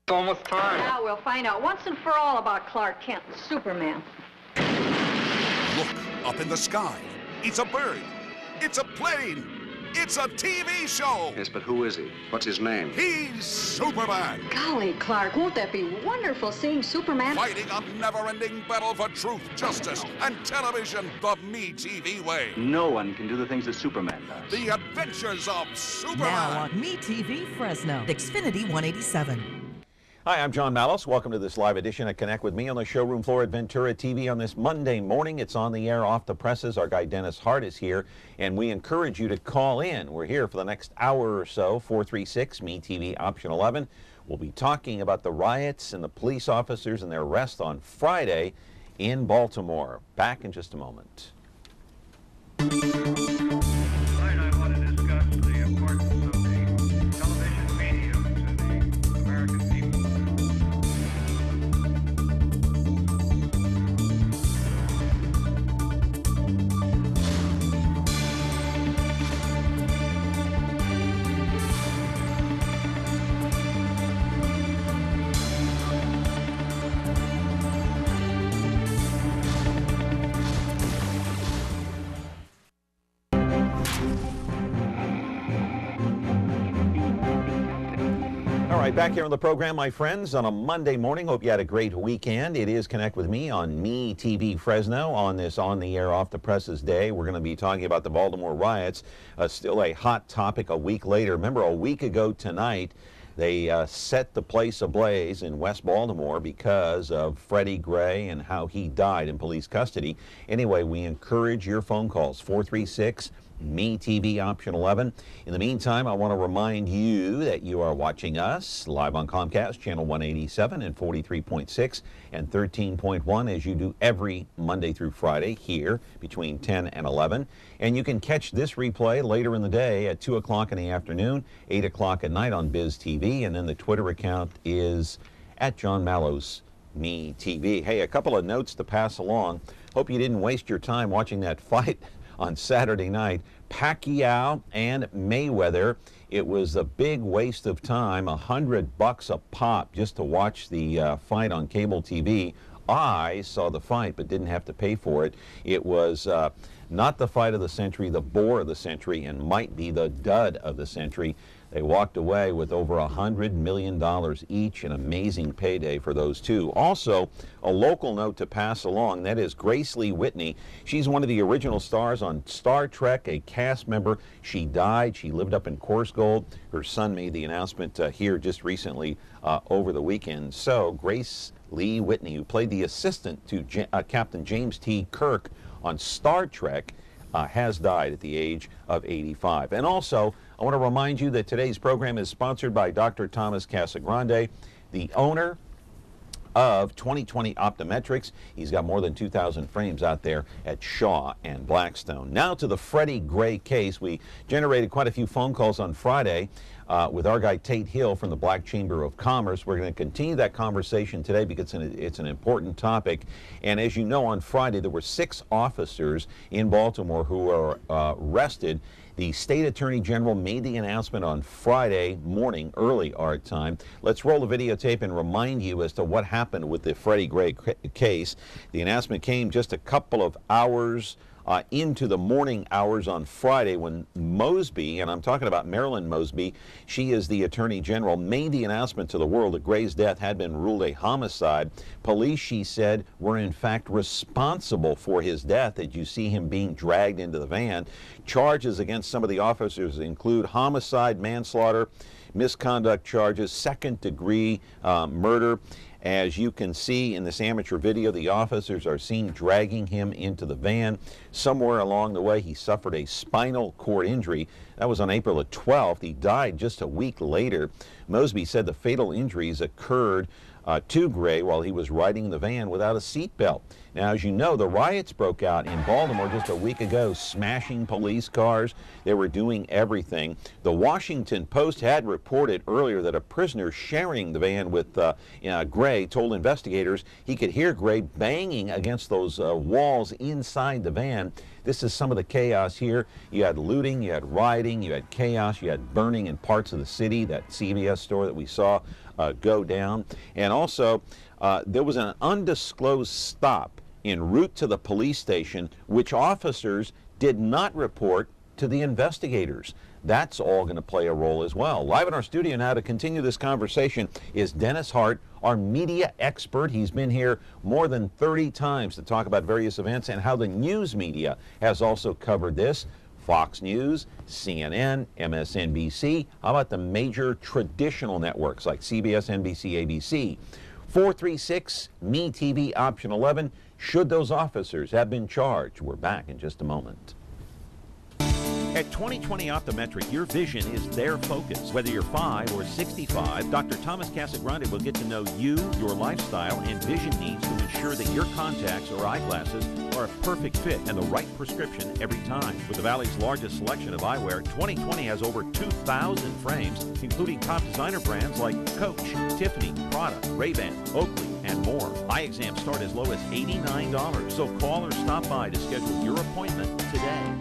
It's almost time. Now we'll find out once and for all about Clark Kent and Superman. Look up in the sky. It's a bird. It's a plane. It's a TV show. Yes, but who is he? What's his name? He's Superman. Golly, Clark, won't that be wonderful seeing Superman? Fighting a never-ending battle for truth, justice, and television the Me TV way. No one can do the things that Superman does. The Adventures of Superman. Now on Me TV Fresno, Xfinity 187. Hi, I'm John Mallos. Welcome to this live edition of Connect with Me on the showroom floor at Ventura TV on this Monday morning. It's on the air off the presses. Our guy Dennis Hart is here, and we encourage you to call in. We're here for the next hour or so, 436 Me TV option 11. We'll be talking about the riots and the police officers and their arrest on Friday in Baltimore. Back in just a moment. Tonight I want to discuss the importance of the television medium to the American people. All right, back here on the program, my friends, on a Monday morning. Hope you had a great weekend. It is Connect with Me on Me TV Fresno on this On the Air Off the Presses day. We're going to be talking about the Baltimore riots, still a hot topic a week later. Remember, a week ago tonight, they set the place ablaze in West Baltimore because of Freddie Gray and how he died in police custody. Anyway, we encourage your phone calls, 436 Me TV option 11. In the meantime, I want to remind you that you are watching us live on Comcast, channel 187 and 43.6 and 13.1, as you do every Monday through Friday here between 10 and 11. And you can catch this replay later in the day at 2 o'clock in the afternoon, 8 o'clock at night on Biz TV. And then the Twitter account is at John Mallos Me TV. Hey, a couple of notes to pass along. Hope you didn't waste your time watching that fight on Saturday night, Pacquiao and Mayweather. It was a big waste of time, $100 a pop just to watch the fight on cable TV. I saw the fight but didn't have to pay for it. It was not the fight of the century, the bore of the century, and might be the dud of the century. They walked away with over $100 million each, an amazing payday for those two. Also, a local note to pass along, that is Grace Lee Whitney. She's one of the original stars on Star Trek, a cast member. She died. She lived up in Coarsegold. Her son made the announcement here just recently over the weekend. So, Grace Lee Whitney, who played the assistant to Captain James T. Kirk on Star Trek, has died at the age of 85. And also, I want to remind you that today's program is sponsored by Dr. Thomas Casagrande, the owner of 2020 Optometrics. He's got more than 2,000 frames out there at Shaw and Blackstone. Now to the Freddie Gray case. We generated quite a few phone calls on Friday with our guy Tate Hill from the Black Chamber of Commerce. We're going to continue that conversation today because it's an important topic. And as you know, on Friday there were 6 officers in Baltimore who were arrested. The state attorney general made the announcement on Friday morning, early our time. Let's roll the videotape and remind you as to what happened with the Freddie Gray case. The announcement came just a couple of hours into the morning hours on Friday when Mosby, and I'm talking about Marilyn Mosby, she is the Attorney General, made the announcement to the world that Gray's death had been ruled a homicide. Police, she said, were in fact responsible for his death, as you see him being dragged into the van. Charges against some of the officers include homicide, manslaughter, misconduct charges, second-degree murder. As you can see in this amateur video, the officers are seen dragging him into the van. Somewhere along the way, he suffered a spinal cord injury. That was on April the 12th. He died just a week later. Mosby said the fatal injuries occurred to Gray while he was riding the van without a seatbelt. Now, as you know, the riots broke out in Baltimore just a week ago, smashing police cars. They were doing everything. The Washington Post had reported earlier that a prisoner sharing the van with Gray told investigators he could hear Gray banging against those walls inside the van. This is some of the chaos here. You had looting, you had rioting, you had chaos, you had burning in parts of the city, that CVS store that we saw go down. And also, there was an undisclosed stop en route to the police station, which officers did not report to the investigators. That's all going to play a role as well. Live in our studio now to continue this conversation is Dennis Hart, our media expert. He's been here more than 30 times to talk about various events and how the news media has also covered this. Fox News, CNN, MSNBC. How about the major traditional networks like CBS, NBC, ABC? 436-ME-TV, option 11. Should those officers have been charged? We're back in just a moment. At 20/20 Optometric, your vision is their focus. Whether you're 5 or 65, Dr. Thomas Casagrande will get to know you, your lifestyle, and vision needs to ensure that your contacts or eyeglasses are a perfect fit and the right prescription every time. With the Valley's largest selection of eyewear, 20/20 has over 2,000 frames, including top designer brands like Coach, Tiffany, Prada, Ray-Ban, Oakley, and more. Eye exams start as low as $89, so call or stop by to schedule your appointment today.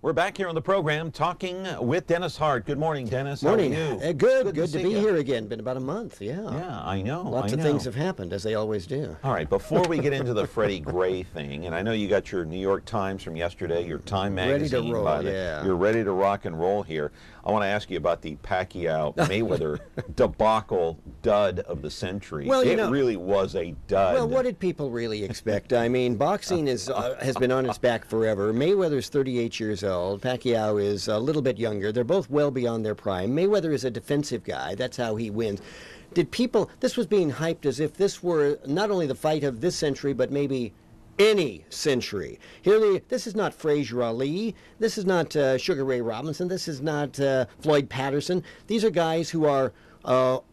We're back here on the program talking with Dennis Hart. Good morning, Dennis. Morning. How are you? Good to be here again. Been about a month, yeah. Yeah, I know. Lots of things have happened, as they always do. All right, before we get into the Freddie Gray thing, and I know you got your New York Times from yesterday, your Time magazine. Ready to roll, yeah. You're ready to rock and roll here. I want to ask you about the Pacquiao-Mayweather debacle dud of the century. Well, it really was a dud. Well, what did people really expect? I mean, boxing has been on its back forever. Mayweather's 38 years old. Pacquiao is a little bit younger. They're both well beyond their prime. Mayweather is a defensive guy. That's how he wins. This was being hyped as if this were not only the fight of this century, but maybe any century. This is not Frazier Ali. This is not Sugar Ray Robinson. This is not Floyd Patterson. These are guys who are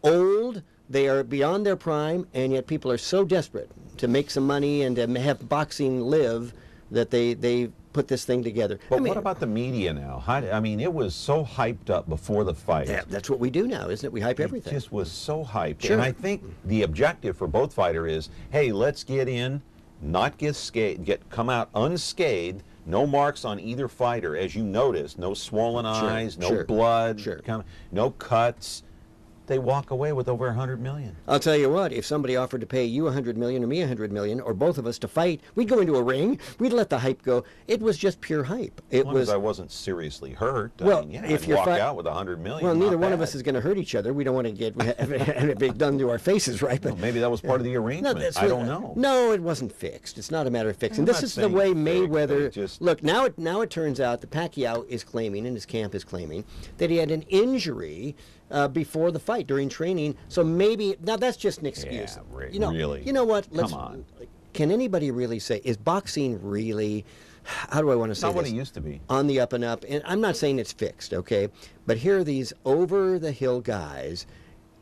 old. They are beyond their prime, and yet people are so desperate to make some money and to have boxing live that they put this thing together. But what about the media now? It was so hyped up before the fight. Yeah, that's what we do now, isn't it? We hype everything. It just was so hyped. Sure. And I think the objective for both fighters is, hey, let's get in, not come out unscathed, no marks on either fighter, as you noticed, no swollen eyes, no blood, no cuts. They walk away with over $100 million. I'll tell you what, if somebody offered to pay you $100 million or me $100 million, or both of us to fight, we'd go into a ring, we'd let the hype go. It was just pure hype. As long as I wasn't seriously hurt. Well, if you walk out with $100 million. Well, neither one of us is going to hurt each other. We don't want to get it done to our faces, right? But maybe that was part of the arrangement. I don't know. No, it wasn't fixed. It's not a matter of fixing. This is the way Mayweather. Look, now it turns out that Pacquiao is claiming, and his camp is claiming, that he had an injury before the fight during training. So maybe now that's just an excuse. Yeah, really. You know what? Come on. Can anybody really say, is boxing really, how do I want to say this? Not what this? it used to be. On the up and up. And I'm not saying it's fixed, okay? But here are these over-the-hill guys,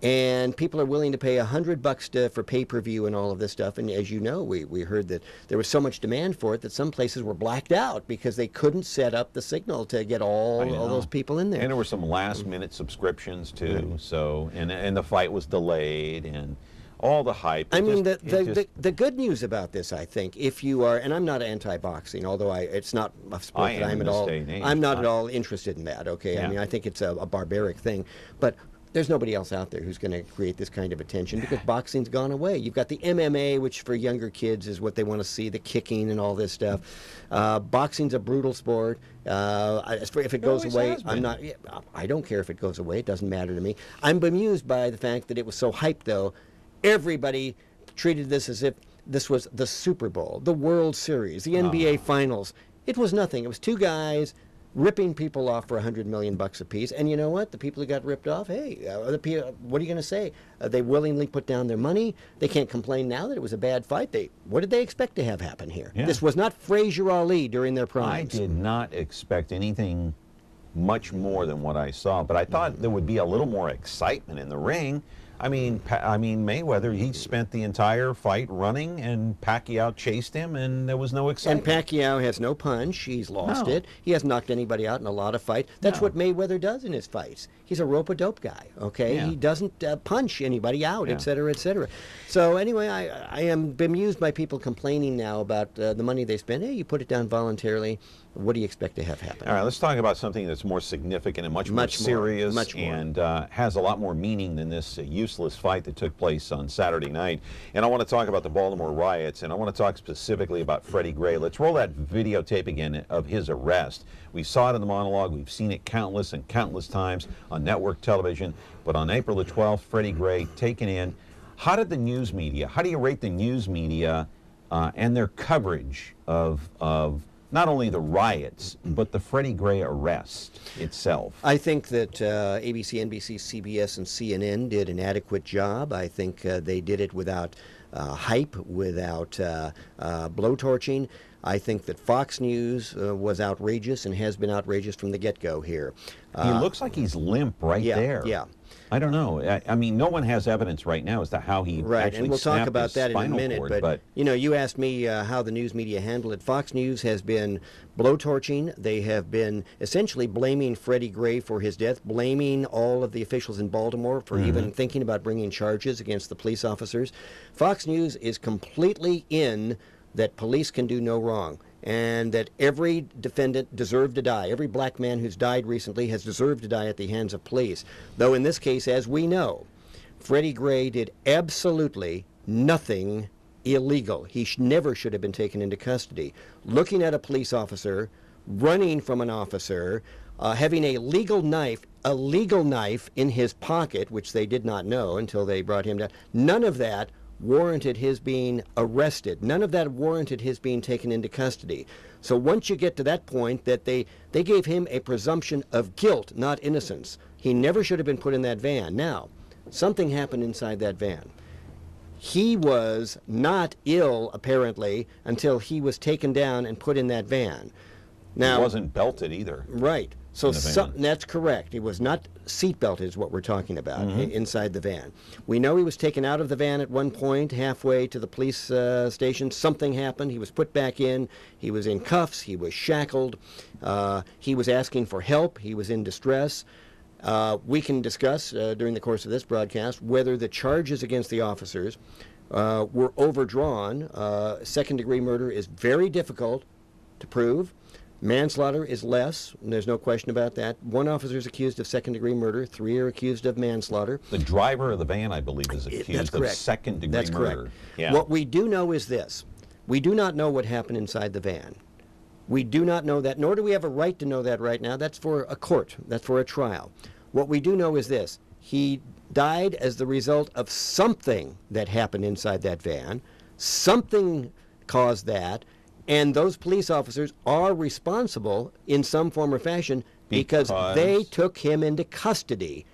and people are willing to pay $100 for pay-per-view and all of this stuff. And as you know, we heard that there was so much demand for it that some places were blacked out because they couldn't set up the signal to get all those people in there. And there were some last-minute subscriptions too. So and the fight was delayed and all the hype. The good news about this, I think, if you are, and I'm not anti-boxing, although it's not a sport that I'm not at all interested in that. Okay, yeah. I think it's a barbaric thing, but there's nobody else out there who's going to create this kind of attention because boxing's gone away. You've got the MMA, which for younger kids is what they want to see, the kicking and all this stuff. Boxing's a brutal sport. If it goes away, I don't care if it goes away. It doesn't matter to me. I'm bemused by the fact that it was so hyped, though. Everybody treated this as if this was the Super Bowl, the World Series, the NBA Finals. It was nothing. It was two guys ripping people off for $100 million a piece. And you know what? The people who got ripped off, hey, what are you going to say? They willingly put down their money. They can't complain now that it was a bad fight. What did they expect to have happen here? Yeah. This was not Frazier Ali during their primes. I did not expect anything much more than what I saw, but I thought there would be a little more excitement in the ring. I mean, Mayweather, he spent the entire fight running, and Pacquiao chased him, and there was no excitement. And Pacquiao has no punch. He's lost it. He hasn't knocked anybody out in a lot of fights. That's what Mayweather does in his fights. He's a rope-a-dope guy, okay? Yeah. He doesn't punch anybody out, et cetera, et cetera. So anyway, I am bemused by people complaining now about the money they spend. Hey, you put it down voluntarily. What do you expect to have happen? All right, let's talk about something that's more significant and much more serious and has a lot more meaning than this used useless fight that took place on Saturday night. And I want to talk about the Baltimore riots, and I want to talk specifically about Freddie Gray. Let's roll that videotape again of his arrest. We saw it in the monologue. We've seen it countless and countless times on network television. But on April the 12th, Freddie Gray taken in. How did the news media, how do you rate the news media and their coverage of not only the riots, but the Freddie Gray arrest itself? I think that ABC, NBC, CBS, and CNN did an adequate job. I think they did it without hype, without blowtorching. I think that Fox News was outrageous and has been outrageous from the get-go here. He looks like he's limp right there. Yeah. I don't know. I mean, no one has evidence right now as to how he actually and we'll talk snapped about his that in a spinal minute. cord, But you know, you asked me how the news media handled it. Fox News has been blowtorching. They have been essentially blaming Freddie Gray for his death, blaming all of the officials in Baltimore for even thinking about bringing charges against the police officers. Fox News is completely in that police can do no wrong, and that every defendant deserved to die. Every black man who's died recently has deserved to die at the hands of police. Though in this case, as we know, Freddie Gray did absolutely nothing illegal. He never should have been taken into custody. Looking at a police officer, running from an officer, having a legal knife in his pocket, which they did not know until they brought him down, none of that warranted his being arrested. None of that warranted his being taken into custody. So once you get to that point that they gave him a presumption of guilt, not innocence. He never should have been put in that van. Now, something happened inside that van. He was not ill, apparently, until he was taken down and put in that van. Now, he wasn't belted either. Right. So that's correct. He was not seatbelted is what we're talking about inside the van. We know he was taken out of the van at one point, halfway to the police station. Something happened. He was put back in. He was in cuffs. He was shackled. He was asking for help. He was in distress. We can discuss during the course of this broadcast whether the charges against the officers were overdrawn. Second-degree murder is very difficult to prove. Manslaughter is less, and there's no question about that. One officer is accused of second-degree murder. 3 are accused of manslaughter. The driver of the van, I believe, is accused of second-degree murder. That's correct. Yeah. What we do know is this. We do not know what happened inside the van. We do not know that, nor do we have a right to know that right now. That's for a court. That's for a trial. What we do know is this. He died as the result of something that happened inside that van. Something caused that. And those police officers are responsible in some form or fashion because they took him into custody.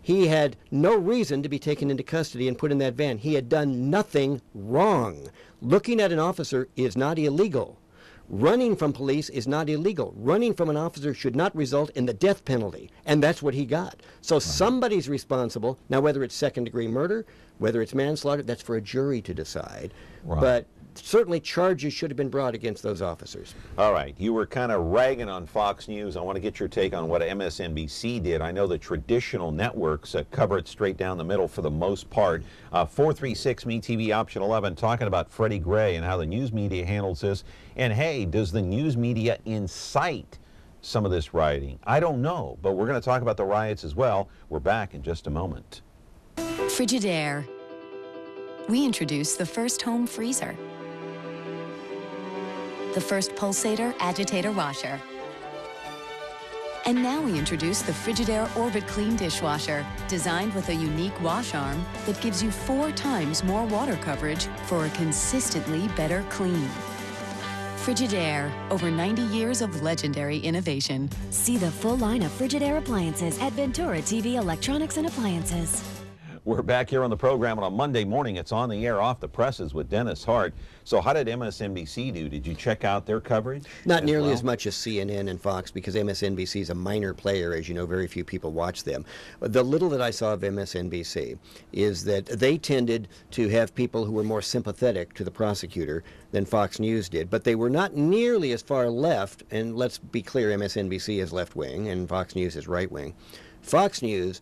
He had no reason to be taken into custody and put in that van. He had done nothing wrong. Looking at an officer is not illegal. Running from police is not illegal. Running from an officer should not result in the death penalty, and that's what he got. So somebody's responsible. Now, whether it's second-degree murder, whether it's manslaughter, that's for a jury to decide. Right. But certainly charges should have been brought against those officers. All right. You were kind of ragging on Fox News. I want to get your take on what MSNBC did. I know the traditional networks cover it straight down the middle for the most part. 436 MeTV option 11 talking about Freddie Gray and how the news media handles this. And hey, does the news media incite some of this rioting? I don't know, but we're going to talk about the riots as well. We're back in just a moment. Frigidaire. We introduced the first home freezer, the first pulsator agitator washer. And now we introduce the Frigidaire Orbit Clean Dishwasher, designed with a unique wash arm that gives you 4 times more water coverage for a consistently better clean. Frigidaire, over 90 years of legendary innovation. See the full line of Frigidaire appliances at Ventura TV Electronics and Appliances. We're back here on the program on a Monday morning. It's On the Air, Off the Presses with Dennis Hart. So how did MSNBC do? Did you check out their coverage? Not nearly as much as CNN and Fox, because MSNBC is a minor player. As you know, very few people watch them. The little that I saw of MSNBC is that they tended to have people who were more sympathetic to the prosecutor than Fox News did, but they were not nearly as far left, and let's be clear, MSNBC is left-wing and Fox News is right-wing. Fox News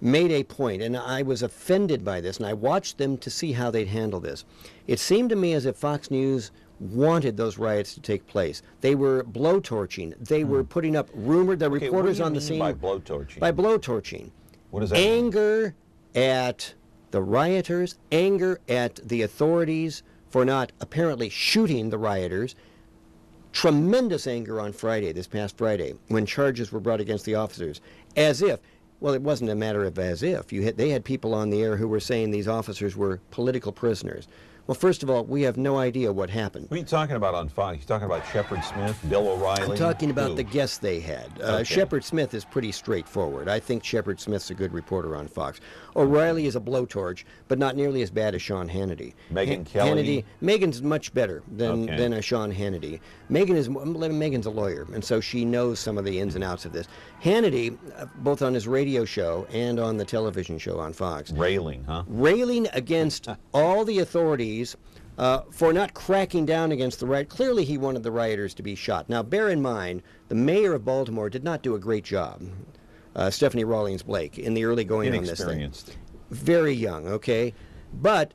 made a point, and I was offended by this, and I watched them to see how they'd handle this. It seemed to me as if Fox News wanted those riots to take place. They were blowtorching. They were putting up the reporters on the scene. By blowtorching? By blowtorching. What does that mean? Anger at The rioters, anger at the authorities for not apparently shooting the rioters, tremendous anger on Friday, this past Friday, when charges were brought against the officers, as if, well, it wasn't a matter of as if. They had people on the air who were saying these officers were political prisoners. Well, first of all, we have no idea what happened. What are you talking about on Fox? You talking about Shepard Smith, Bill O'Reilly? I'm talking about Who? the guests they had. Okay. Shepard Smith is pretty straightforward. I think Shepard Smith's a good reporter on Fox. O'Reilly is a blowtorch, but not nearly as bad as Sean Hannity. Megyn Kelly? Megan's much better than a Sean Hannity. Megan's a lawyer, and so she knows some of the ins and outs of this. Hannity, both on his radio show and on the television show on Fox. Railing, huh? Railing against all the authorities for not cracking down against the riot. Clearly he wanted the rioters to be shot. Now, bear in mind, the mayor of Baltimore did not do a great job, Stephanie Rawlings Blake, in the early going on this thing. Inexperienced. Very young, okay? But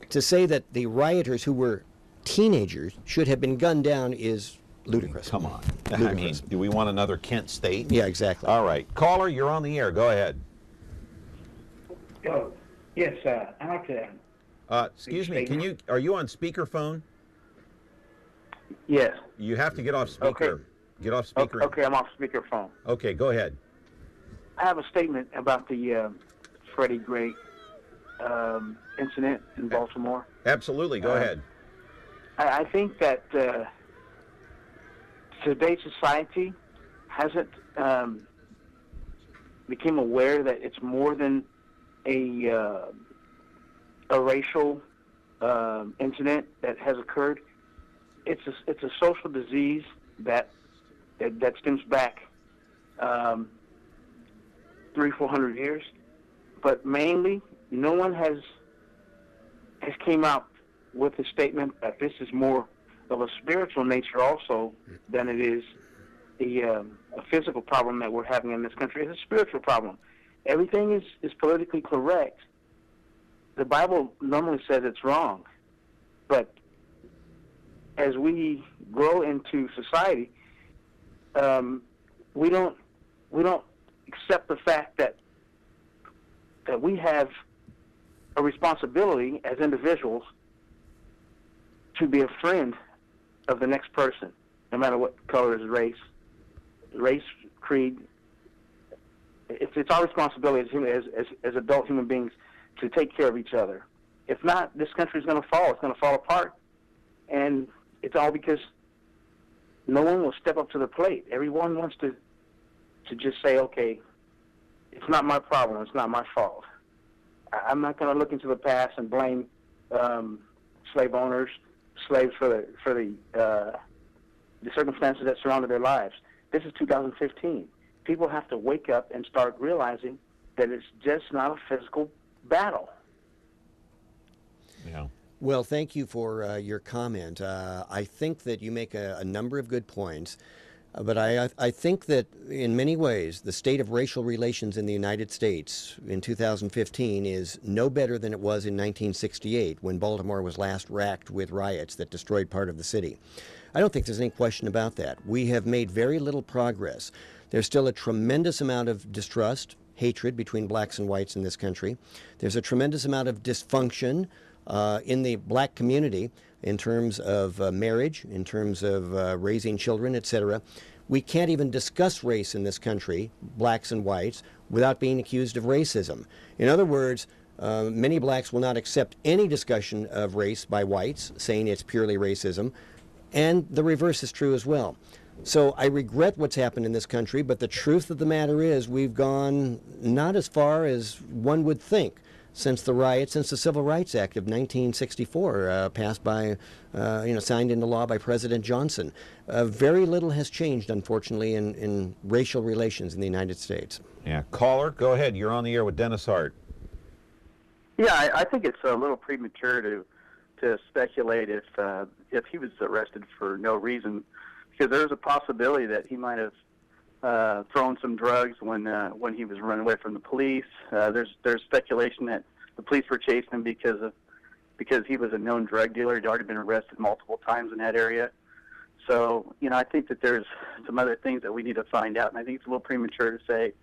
to say that the rioters who were teenagers should have been gunned down is ludicrous. Come on. Ludicrous. I mean, do we want another Kent State? Yeah, exactly. All right. Caller, you're on the air. Go ahead. Oh, yes, I'd like to... Excuse me, are you on speakerphone? Yes. You have to get off speaker. Okay. Get off speaker. Okay, I'm off speakerphone. Okay, go ahead. I have a statement about the Freddie Gray incident in Baltimore. Absolutely, go ahead. I think that today's society hasn't become aware that it's more than a racial incident that has occurred. It's a social disease that stems back 300-400 years, but mainly no one has came out with a statement that this is more of a spiritual nature also than it is a physical problem that we're having in this country. It's a spiritual problem. Everything is politically correct. The Bible normally says it's wrong, but as we grow into society, we don't accept the fact that we have a responsibility as individuals to be a friend of the next person, no matter what color is race, creed. It's our responsibility as adult human beings to take care of each other. If not, this country is going to fall. It's going to fall apart. And it's all because no one will step up to the plate. Everyone wants to just say, okay, it's not my problem. It's not my fault. I'm not going to look into the past and blame slave owners, slaves for the circumstances that surrounded their lives. This is 2015. People have to wake up and start realizing that it's just not a physical battle. Yeah. Well, thank you for your comment. I think that you make a number of good points, but I think that in many ways the state of racial relations in the United States in 2015 is no better than it was in 1968 when Baltimore was last racked with riots that destroyed part of the city. I don't think there's any question about that. We have made very little progress. There's still a tremendous amount of distrust, hatred between blacks and whites in this country. There's a tremendous amount of dysfunction in the black community in terms of marriage, in terms of raising children, etc. We can't even discuss race in this country, blacks and whites, without being accused of racism. In other words, many blacks will not accept any discussion of race by whites, saying it's purely racism, and the reverse is true as well. So I regret what's happened in this country, but the truth of the matter is we've gone not as far as one would think since the riots, since the Civil Rights Act of 1964 passed by, signed into law by President Johnson. Very little has changed, unfortunately, in racial relations in the United States. Yeah. Caller, go ahead. You're on the air with Dennis Hart. Yeah, I think it's a little premature to speculate if he was arrested for no reason, because there's a possibility that he might have thrown some drugs when he was running away from the police. There's speculation that the police were chasing him because he was a known drug dealer. He'd already been arrested multiple times in that area. So, I think that there's some other things that we need to find out, and I think it's a little premature to say,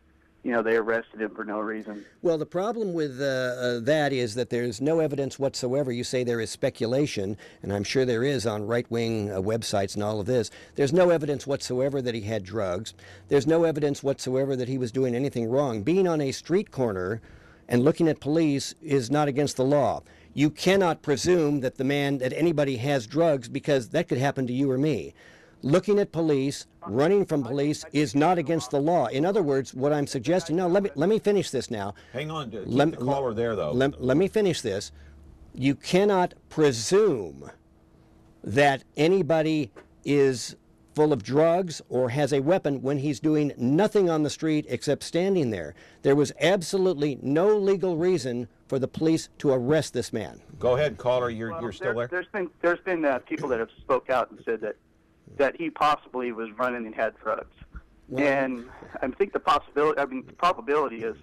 they arrested him for no reason. Well, the problem with that is that there's no evidence whatsoever. You say there is speculation, and I'm sure there is on right-wing websites and all of this. There's no evidence whatsoever that he had drugs. There's no evidence whatsoever that he was doing anything wrong. Being on a street corner and looking at police is not against the law. You cannot presume that anybody has drugs, because that could happen to you or me. Looking at police, running from police is not against the law. In other words, what I'm suggesting, now let me finish this now. Hang on, keep the caller there, though. Let me finish this. You cannot presume that anybody is full of drugs or has a weapon when he's doing nothing on the street except standing there. There was absolutely no legal reason for the police to arrest this man. Go ahead, caller. You're still there. There's been people that have spoke out and said that he possibly was running and had drugs. Well, and I think the probability is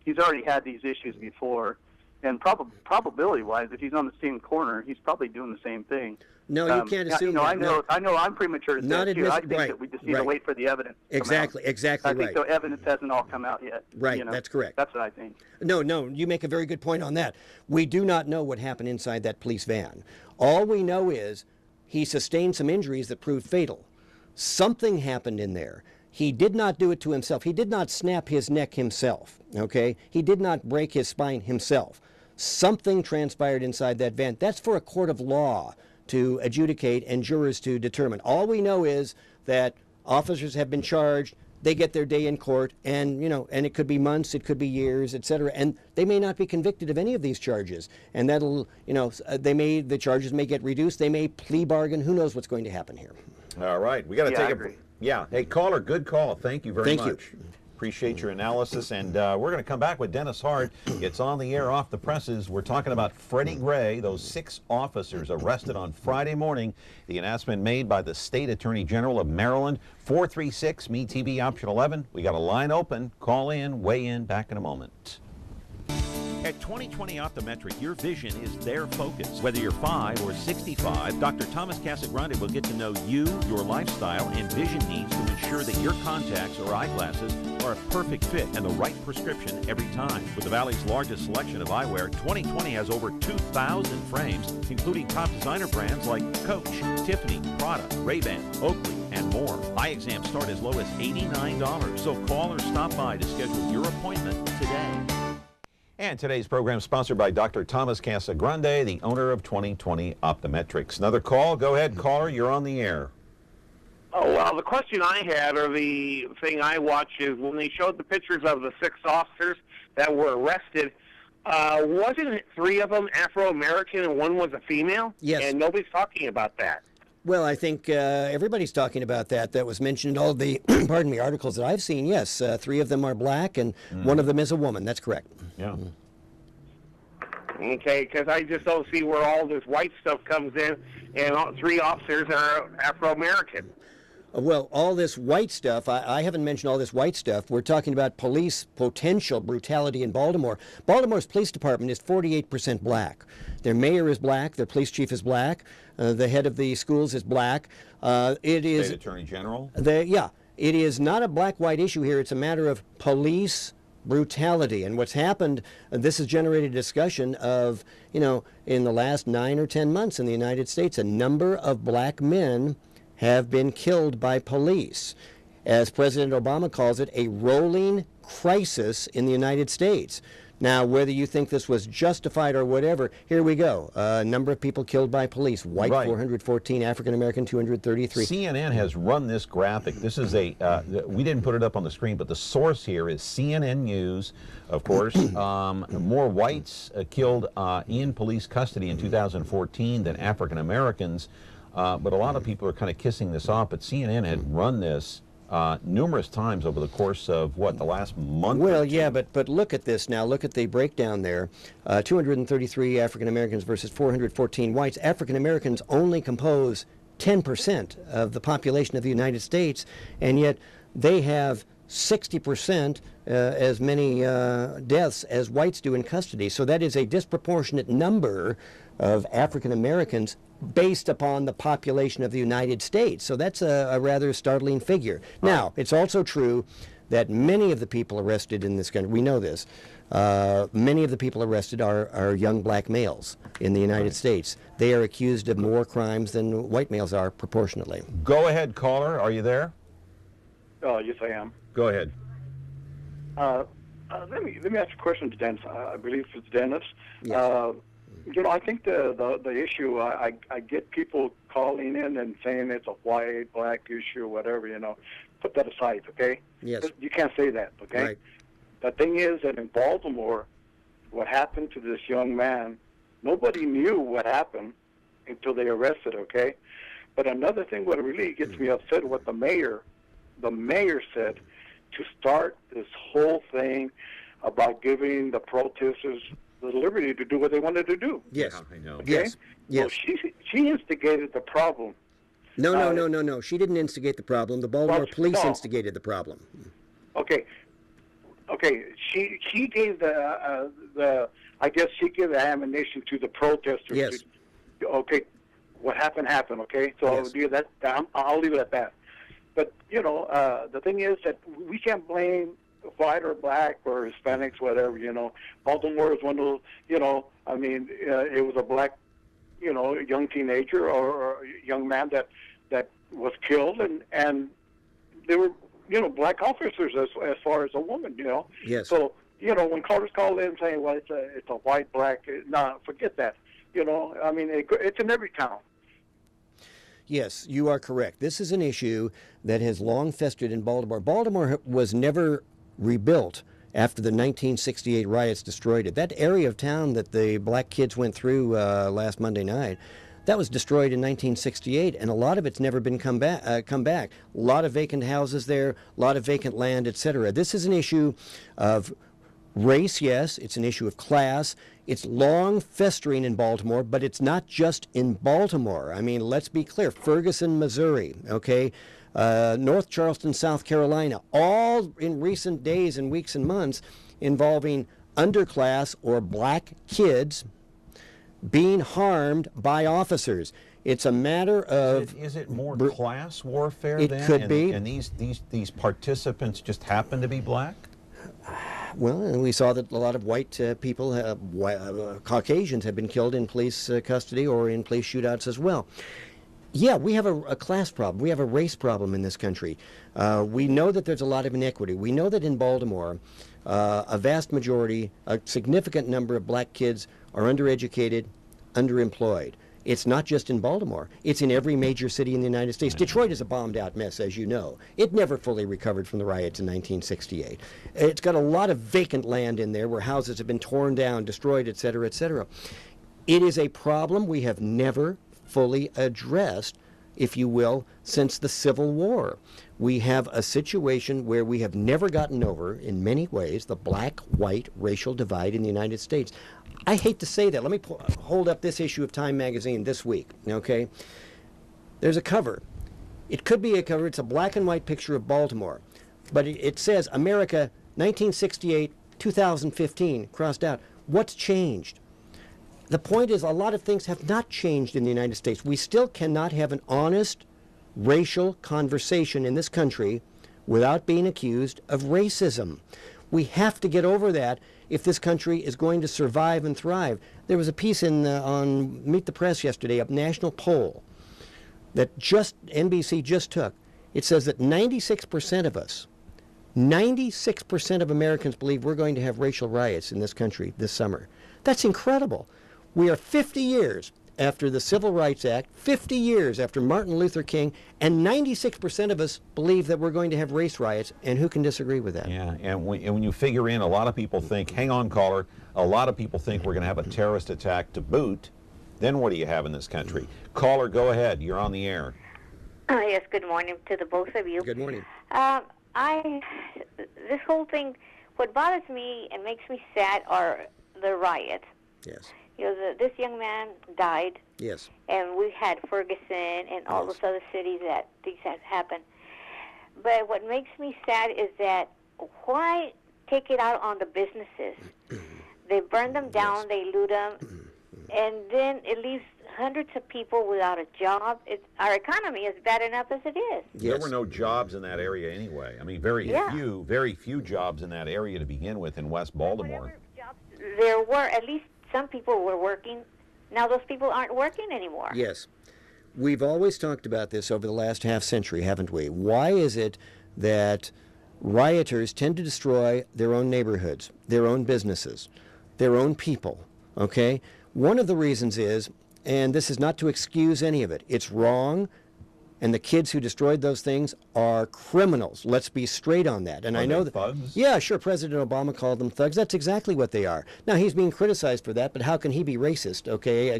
he's already had these issues before, and probability-wise, if he's on the same corner, he's probably doing the same thing. No, you can't assume that. I know I'm premature to say it too. I think that we just need to wait for the evidence to come out. Exactly I think the evidence hasn't all come out yet. Right, that's correct. That's what I think. No, you make a very good point on that. We do not know what happened inside that police van. All we know is he sustained some injuries that proved fatal. Something happened in there. He did not do it to himself. He did not snap his neck himself, okay? He did not break his spine himself. Something transpired inside that van. That's for a court of law to adjudicate and jurors to determine. All we know is that officers have been charged, they get their day in court, and and it could be months, it could be years, etc. And they may not be convicted of any of these charges. And that'll, the charges may get reduced, they may plea bargain, who knows what's going to happen here. All right, we got to take a... Yeah, hey, caller, good call. Thank you very much. Thank you. Appreciate your analysis, and we're going to come back with Dennis Hart. It's on the air, off the presses. We're talking about Freddie Gray, those 6 officers arrested on Friday morning. The announcement made by the State Attorney General of Maryland. 436-ME-TV, option 11. We got a line open. Call in, weigh in, back in a moment. At 2020 Optometric, your vision is their focus. Whether you're 5 or 65, Dr. Thomas Casagrande will get to know you, your lifestyle, and vision needs to ensure that your contacts or eyeglasses are a perfect fit and the right prescription every time. With the Valley's largest selection of eyewear, 2020 has over 2,000 frames, including top designer brands like Coach, Tiffany, Prada, Ray-Ban, Oakley, and more. Eye exams start as low as $89, so call or stop by to schedule your appointment today. And today's program is sponsored by Dr. Thomas Casagrande, the owner of 2020 Optometrics. Another call. Go ahead, caller. You're on the air. Oh, well, the question I had, or the thing I watched, is when they showed the pictures of the 6 officers that were arrested, wasn't 3 of them Afro-American and 1 was a female? Yes. And nobody's talking about that. Well, I think everybody's talking about that. That was mentioned in all the, pardon me, articles that I've seen. Yes, 3 of them are black and 1 of them is a woman. That's correct. Yeah. Okay, because I just don't see where all this white stuff comes in, and all 3 officers are Afro-American. Well, all this white stuff, I haven't mentioned all this white stuff. We're talking about police potential brutality in Baltimore. Baltimore's police department is 48% black. Their mayor is black. Their police chief is black. The head of the schools is black. It is State Attorney General? Yeah. It is not a black-white issue here. It's a matter of police brutality. And what's happened, this has generated a discussion of, in the last 9 or 10 months in the United States, a number of black men have been killed by police. As President Obama calls it, a rolling crisis in the United States. Now, whether you think this was justified or whatever, here we go. A number of people killed by police. White, right. 414, African-American, 233. CNN has run this graphic. This is we didn't put it up on the screen, but the source here is CNN News, of course. More whites killed in police custody in 2014 than African-Americans. But a lot of people are kind of kissing this off, but CNN had run this numerous times over the course of, the last month? Well, yeah, but look at this now. Look at the breakdown there. 233 African-Americans versus 414 whites. African-Americans only compose 10% of the population of the United States, and yet they have 60% as many deaths as whites do in custody. So that is a disproportionate number of African-Americans based upon the population of the United States. So that's a rather startling figure. Now, it's also true that many of the people arrested in this country, we know this, many of the people arrested are young black males in the United States. They are accused of more crimes than white males are proportionately. Go ahead, caller. Are you there? Oh, yes, I am. Go ahead. Let me ask you a question to Dennis. I believe it's Dennis. Yes. I think the issue, I get people calling in and saying it's a white, black issue, whatever, Put that aside, okay? Yes. You can't say that, okay? Right. The thing is that in Baltimore, what happened to this young man, nobody knew what happened until they arrested, okay? But another thing what really gets me upset, what the mayor said, to start this whole thing about giving the protesters the liberty to do what they wanted to do. Yes. Yeah, I know. Okay? Yes. Yes. Well, she instigated the problem. No. She didn't instigate the problem. The Baltimore police instigated the problem. Okay. She gave the I guess she gave the ammunition to the protesters. Yes. Okay. What happened happened. Okay. So Yes. I'll leave it at that. But the thing is that we can't blame white or black or Hispanics, whatever. Baltimore is one of those. It was a black, young teenager or a young man that was killed, and they were, black officers as far as a woman, Yes. So, when callers call in saying, well, it's a white, black, forget that. It's in every town. Yes, you are correct. This is an issue that has long festered in Baltimore. Baltimore was never rebuilt after the 1968 riots destroyed it. That area of town that the black kids went through last Monday night, that was destroyed in 1968, and a lot of it's never been come back. A lot of vacant houses there, a lot of vacant land, etc. This is an issue of race, yes. It's an issue of class. It's long festering in Baltimore, but it's not just in Baltimore. I mean, let's be clear. Ferguson, Missouri, okay? North Charleston, South Carolina, all in recent days and weeks and months involving underclass or black kids being harmed by officers. It's a matter of... Is it more class warfare it then? It could be. And these participants just happen to be black? Well, and we saw that a lot of white people, Caucasians, have been killed in police custody or in police shootouts as well. Yeah, we have a class problem. We have a race problem in this country. We know that there's a lot of inequity. We know that in Baltimore, a vast majority, a significant number of black kids are undereducated, underemployed. It's not just in Baltimore. It's in every major city in the United States. Detroit is a bombed-out mess, as you know. It never fully recovered from the riots in 1968. It's got a lot of vacant land in there where houses have been torn down, destroyed, et cetera, et cetera. It is a problem we have never fully addressed, if you will, since the Civil War. We have a situation where we have never gotten over, in many ways, the black-white racial divide in the United States. I hate to say that. Let me hold up this issue of Time magazine this week, okay? There's a cover. It could be a cover. It's a black and white picture of Baltimore. But it says, America, 1968, 2015, crossed out. What's changed? The point is, a lot of things have not changed in the United States. We still cannot have an honest racial conversation in this country without being accused of racism. We have to get over that if this country is going to survive and thrive. There was a piece on Meet the Press yesterday, a national poll that NBC just took. It says that 96% of us, 96% of Americans believe we're going to have racial riots in this country this summer. That's incredible. We are 50 years after the Civil Rights Act, 50 years after Martin Luther King, and 96% of us believe that we're going to have race riots, and who can disagree with that? Yeah, and when you figure in, a lot of people think, hang on, caller, a lot of people think we're going to have a terrorist attack to boot. Then what do you have in this country? Caller, go ahead. You're on the air. Yes, good morning to the both of you. Good morning. This whole thing, what bothers me and makes me sad are the riots. Yes. You know, this young man died. Yes. And we had Ferguson and all those other cities that things have happened. But what makes me sad is that why take it out on the businesses? They burn them down, they loot them, and then it leaves hundreds of people without a job. Our economy is bad enough as it is. There were no jobs in that area anyway. I mean, very few jobs in that area to begin with in West Baltimore. There were, at least some people were working. Now those people aren't working anymore. Yes. We've always talked about this over the last half century, haven't we? Why is it that rioters tend to destroy their own neighborhoods, their own businesses, their own people, okay? One of the reasons is, and this is not to excuse any of it, it's wrong, and the kids who destroyed those things are criminals. Let's be straight on that. And I know that thugs? Yeah, sure, President Obama called them thugs. That's exactly what they are. Now, he's being criticized for that, but how can he be racist, okay,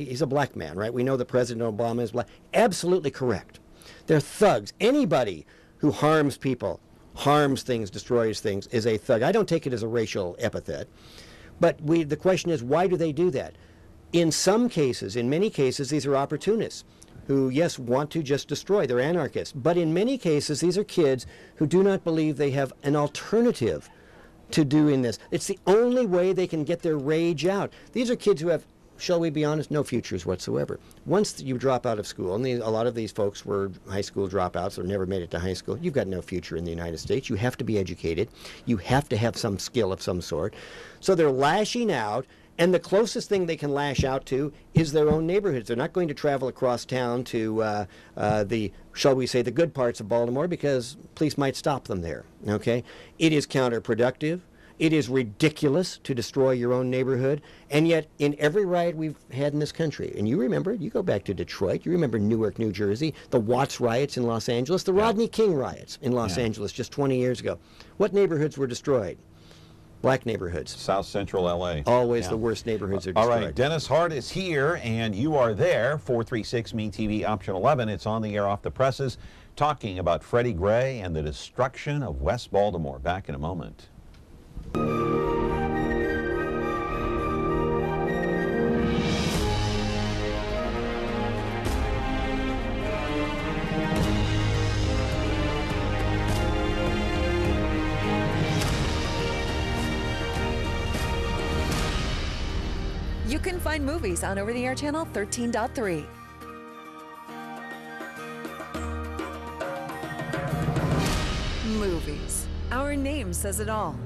he's a black man, right? We know that President Obama is black. Absolutely correct. They're thugs. Anybody who harms people, harms things, destroys things, is a thug. I don't take it as a racial epithet. But the question is, why do they do that? In some cases, in many cases, these are opportunists who, yes, want to just destroy. They're anarchists. But in many cases, these are kids who do not believe they have an alternative to doing this. It's the only way they can get their rage out. These are kids who have, shall we be honest, no futures whatsoever. Once you drop out of school, and a lot of these folks were high school dropouts or never made it to high school, you've got no future in the United States. You have to be educated. You have to have some skill of some sort. So they're lashing out, and the closest thing they can lash out to is their own neighborhoods. They're not going to travel across town to shall we say, the good parts of Baltimore, because police might stop them there, okay? It is counterproductive. It is ridiculous to destroy your own neighborhood, and yet in every riot we've had in this country, and you remember, you go back to Detroit, you remember Newark, New Jersey, the Watts riots in Los Angeles, the Rodney King riots in Los Angeles just 20 years ago. What neighborhoods were destroyed? Black neighborhoods. South Central L.A. Always the worst neighborhoods are destroyed. All right, Dennis Hart is here, and you are there. 436 MeTV option 11. It's on the air off the presses, talking about Freddie Gray and the destruction of West Baltimore. Back in a moment. You can find movies on over-the-air channel 13.3. Movies. Our name says it all.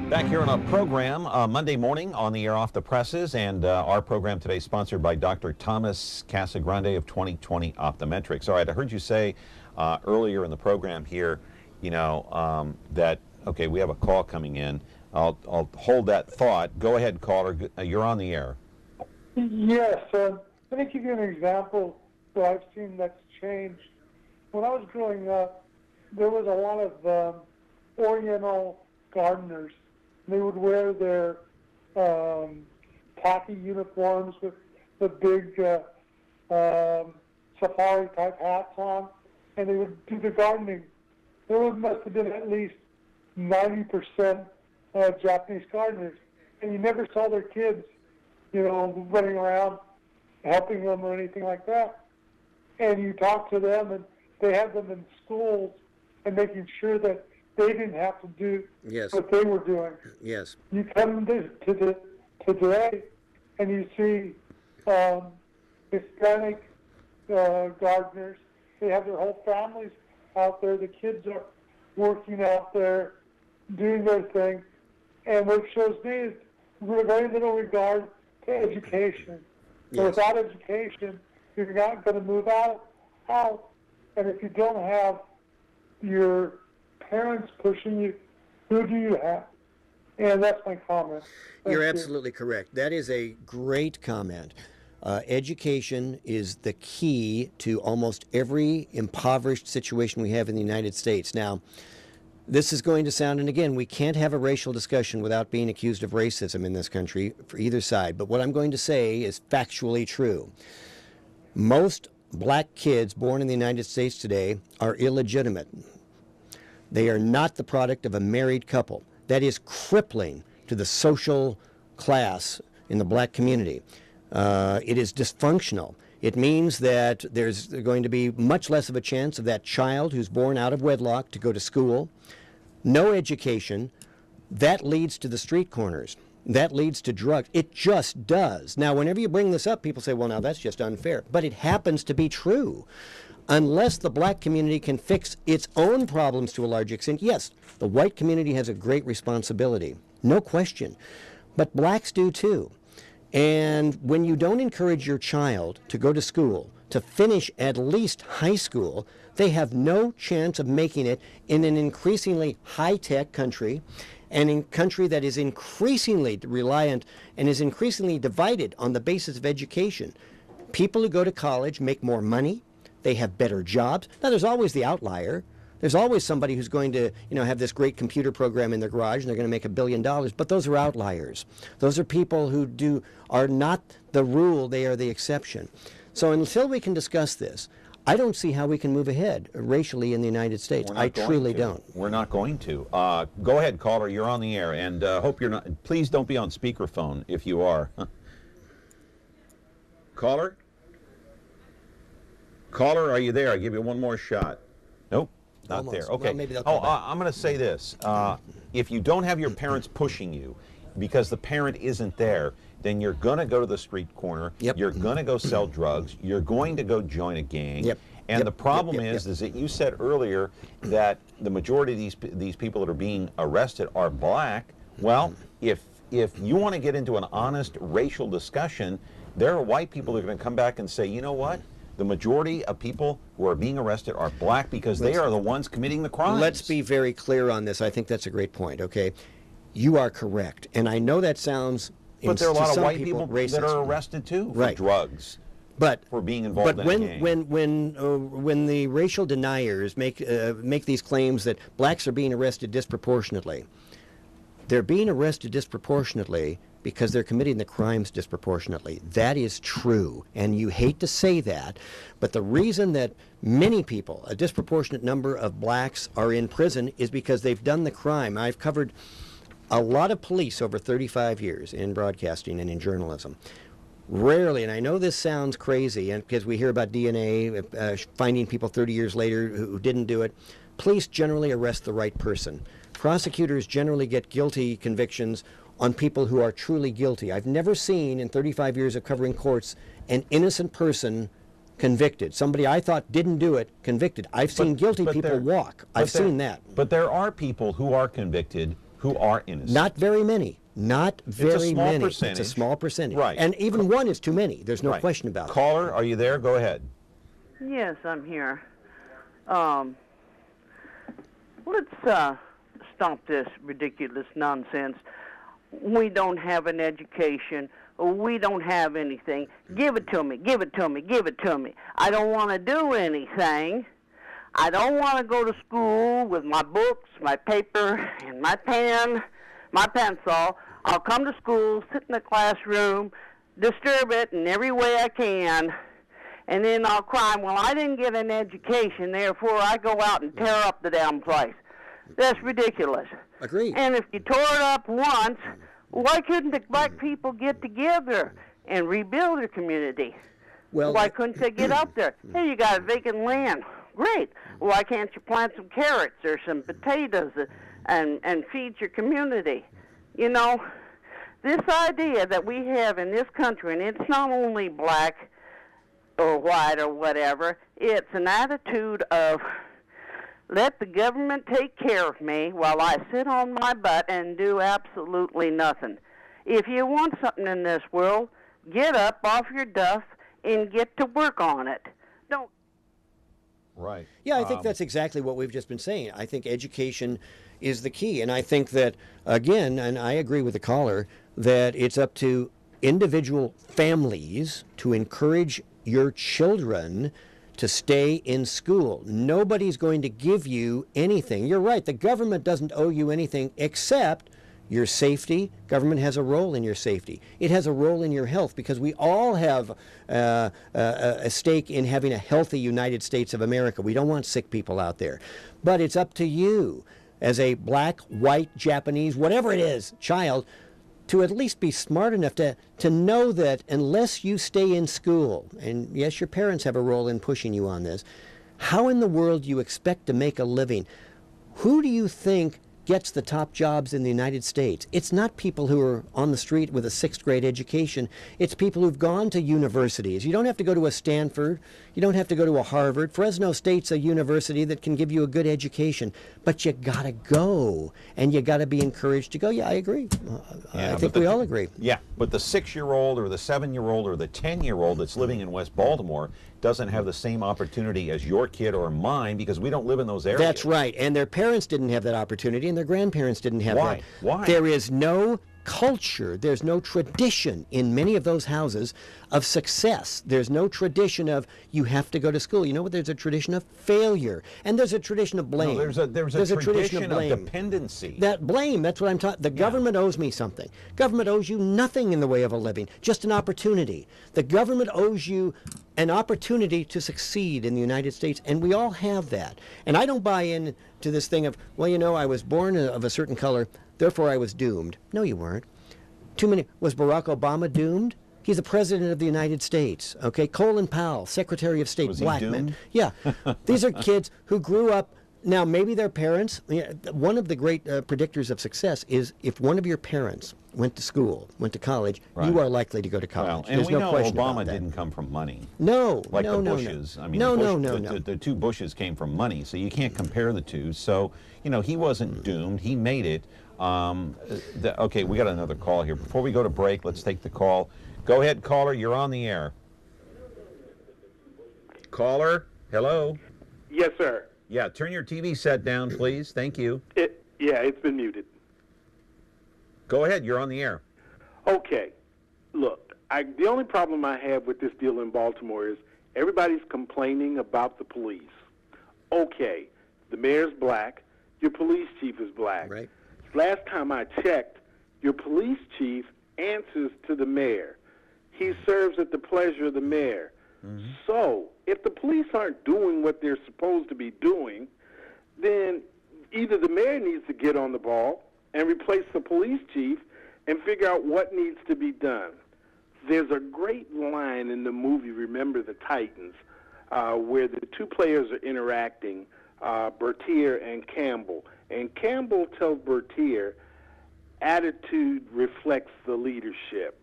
Back here on our program, Monday morning on the air off the presses, and our program today sponsored by Dr. Thomas Casagrande of 2020 Optometrics. All right, I heard you say earlier in the program here, you know, that, okay, we have a call coming in. I'll hold that thought. Go ahead, caller. You're on the air. Yes. Let me give you an example that I've seen that's changed. When I was growing up, there was a lot of Oriental gardeners. They would wear their khaki uniforms with the big safari-type hats on, and they would do the gardening. There must have been at least 90% Japanese gardeners, and you never saw their kids, you know, running around helping them or anything like that. And you talk to them, and they have them in schools and making sure that they didn't have to do what they were doing. Yes. You come to today, and you see Hispanic gardeners. They have their whole families out there. The kids are working out there, doing their thing. And what it shows me is very little regard to education. So without education, you're not going to move out. And if you don't have your parents pushing you, who do you have? And that's my comment. You're absolutely correct. That is a great comment. Education is the key to almost every impoverished situation we have in the United States. Now, this is going to sound, and again, we can't have a racial discussion without being accused of racism in this country for either side. But what I'm going to say is factually true. Most black kids born in the United States today are illegitimate. They are not the product of a married couple. That is crippling to the social class in the black community. It is dysfunctional. It means that there's going to be much less of a chance of that child who's born out of wedlock to go to school, no education, that leads to the street corners. That leads to drugs. It just does. Now, whenever you bring this up, people say, well, now that's just unfair. But it happens to be true. Unless the black community can fix its own problems to a large extent, yes, the white community has a great responsibility, no question. But blacks do too. And when you don't encourage your child to go to school, to finish at least high school, they have no chance of making it in an increasingly high-tech country, and in a country that is increasingly reliant and is increasingly divided on the basis of education. People who go to college make more money. They have better jobs. Now, there's always the outlier. There's always somebody who's going to, have this great computer program in their garage and they're going to make $1 billion. But those are outliers. Those are people who are not the rule. They are the exception. So until we can discuss this, I don't see how we can move ahead racially in the United States. I truly don't. We're not going to. Go ahead, caller. You're on the air, and hope you're not. Please don't be on speakerphone if you are. Caller? Caller, are you there? I give you one more shot. Nope, not Almost. there. Okay. Well, maybe they'll call back. I'm going to say this. If you don't have your parents pushing you because the parent isn't there, then you're going to go to the street corner. Yep. You're going to go sell drugs. You're going to go join a gang. Yep. And the problem is that you said earlier that the majority of these people that are being arrested are black. Well, if you want to get into an honest racial discussion, there are white people that are going to come back and say, you know what? The majority of people who are being arrested are black because they are the ones committing the crimes. Let's be very clear on this. I think that's a great point, okay? You are correct. And I know that sounds... But there are a lot of white people that are arrested too for drugs. But for being involved in a gang. when the racial deniers make these claims that blacks are being arrested disproportionately, they're being arrested disproportionately because they're committing the crimes disproportionately. That is true, and you hate to say that, but the reason that many people, a disproportionate number of blacks, are in prison is because they've done the crime. I've covered a lot of police over 35 years in broadcasting and in journalism. Rarely, and I know this sounds crazy, and because we hear about DNA, finding people 30 years later who didn't do it, police generally arrest the right person. Prosecutors generally get guilty convictions on people who are truly guilty. I've never seen, in 35 years of covering courts, an innocent person convicted. Somebody I thought didn't do it, convicted. I've seen guilty people walk. I've seen that. But there are people who are convicted who are innocent. Not very many. Not very many. Percentage. It's a small percentage. Right. And even one is too many. There's no question about it. Caller, are you there? Go ahead. Yes, I'm here. Let's stop this ridiculous nonsense. We don't have an education. We don't have anything. Give it to me. Give it to me. Give it to me. I don't want to do anything. I don't want to go to school with my books, my paper, and my pen, my pencil. I'll come to school, sit in the classroom, disturb it in every way I can, and then I'll cry, well, I didn't get an education, therefore I go out and tear up the damn place. That's ridiculous. Agreed. And if you tore it up once, why couldn't the black people get together and rebuild their community? Well, why couldn't they get out there? Hey, you got vacant land. Great. Why can't you plant some carrots or some potatoes and feed your community? You know, this idea that we have in this country, and it's not only black or white or whatever, it's an attitude of let the government take care of me while I sit on my butt and do absolutely nothing. If you want something in this world, get up off your duff and get to work on it. Don't. Right. Yeah, I think that's exactly what we've just been saying. I think education is the key. And I think that, again, and I agree with the caller, that it's up to individual families to encourage your children to stay in school. Nobody's going to give you anything. You're right, the government doesn't owe you anything except your safety. Government has a role in your safety. It has a role in your health because we all have a stake in having a healthy United States of America. We don't want sick people out there. But it's up to you as a black, white, Japanese, whatever it is, child, to at least be smart enough to know that unless you stay in school, and yes, your parents have a role in pushing you on this, how in the world do you expect to make a living? Who do you think gets the top jobs in the United States, it's not people who are on the street with a 6th grade education. It's people who've gone to universities. You don't have to go to a Stanford. You don't have to go to a Harvard. Fresno State's a university that can give you a good education. But you got to go, and you got to be encouraged to go. Yeah, I agree. I think we all agree. Yeah, but the 6-year-old or the 7-year-old or the 10-year-old that's living in West Baltimore doesn't have the same opportunity as your kid or mine because we don't live in those areas. That's right. And their parents didn't have that opportunity, and their grandparents didn't have Why? that. Why? There is no culture, there's no tradition in many of those houses of success. There's no tradition of you have to go to school. You know what? There's a tradition of failure, and there's a tradition of blame. No, there's a tradition of dependency. That blame, that's what I'm talking. The government owes me something. Government owes you nothing in the way of a living, just an opportunity. The government owes you an opportunity to succeed in the United States, and we all have that. And I don't buy in to this thing of, well, you know, I was born of a certain color, therefore I was doomed. No, you weren't. Was Barack Obama doomed? He's the president of the United States. Okay, Colin Powell, Secretary of State, Was he black doomed? man. Yeah, these are kids who grew up. Now, maybe their parents. One of the great predictors of success is if one of your parents went to school, went to college, you are likely to go to college. Well, and There's we no know question Obama about that. didn't come from money. No, like no, the no, Bushes. no. I mean, No, the, no, Bush, no, the, no. the two Bushes came from money, so you can't compare the two. So, you know, he wasn't doomed. He made it. Okay, we got another call here. Before we go to break, let's take the call. Go ahead, caller. You're on the air. Caller, hello. Yes, sir. Yeah, turn your TV set down, please. Thank you. It's been muted. Go ahead. You're on the air. Okay. Look, the only problem I have with this deal in Baltimore is everybody's complaining about the police. Okay, the mayor's black. Your police chief is black. Right. Last time I checked, your police chief answers to the mayor. He serves at the pleasure of the mayor. So, if the police aren't doing what they're supposed to be doing, then either the mayor needs to get on the ball and replace the police chief and figure out what needs to be done. There's a great line in the movie Remember the Titans where the two players are interacting, Bertier and Campbell. And Campbell tells Bertier, attitude reflects the leadership.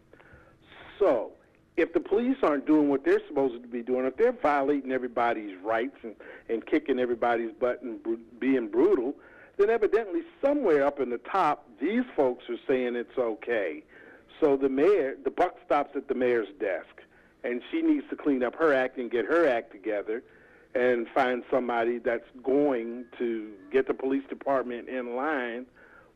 So, if the police aren't doing what they're supposed to be doing, if they're violating everybody's rights and kicking everybody's butt and being brutal, then evidently somewhere up in the top, these folks are saying it's okay. So the mayor, the buck stops at the mayor's desk, and she needs to clean up her act and get her act together and find somebody that's going to get the police department in line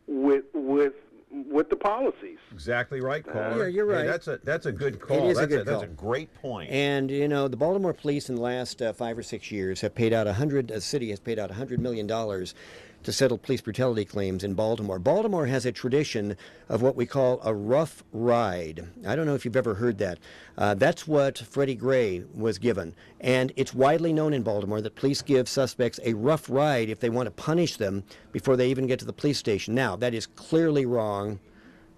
with the policies. Exactly right, caller. Yeah, you're right. Hey, that's a good call. It is a That's good call. That's a great point. And, you know, the Baltimore police in the last 5 or 6 years have paid out the city has paid out $100 million to settle police brutality claims in Baltimore. Baltimore has a tradition of what we call a rough ride. I don't know if you've ever heard that. That's what Freddie Gray was given. And it's widely known in Baltimore that police give suspects a rough ride if they want to punish them before they even get to the police station. Now, that is clearly wrong.